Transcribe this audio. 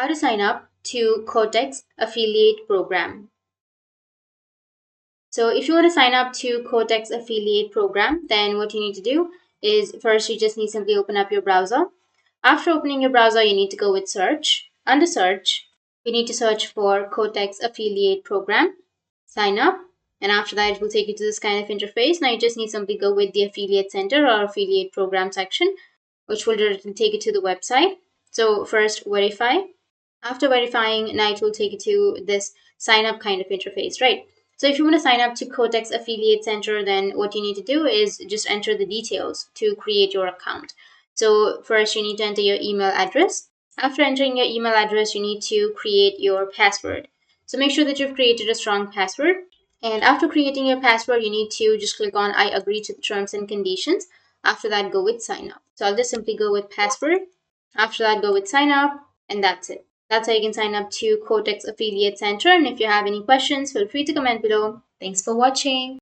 How to sign up to Quotex affiliate program. So if you want to sign up to Quotex affiliate program, then what you need to do is first you just need to simply open up your browser. After opening your browser, you need to go with search. Under search, you need to search for Quotex affiliate program, sign up, and after that it will take you to this kind of interface. Now you just need to simply go with the affiliate center or affiliate program section, which will directly take you to the website. So first verify. After verifying, now it will take you to this sign up kind of interface, right? So if you want to sign up to Quotex Affiliate Center, then what you need to do is just enter the details to create your account. So first you need to enter your email address. After entering your email address, you need to create your password. So make sure that you've created a strong password. And after creating your password, you need to just click on I agree to the terms and conditions. After that, go with sign up. So I'll just simply go with password. After that, go with sign up, and that's it. That's how you can sign up to Quotex Affiliate Center. And if you have any questions, feel free to comment below. Thanks for watching.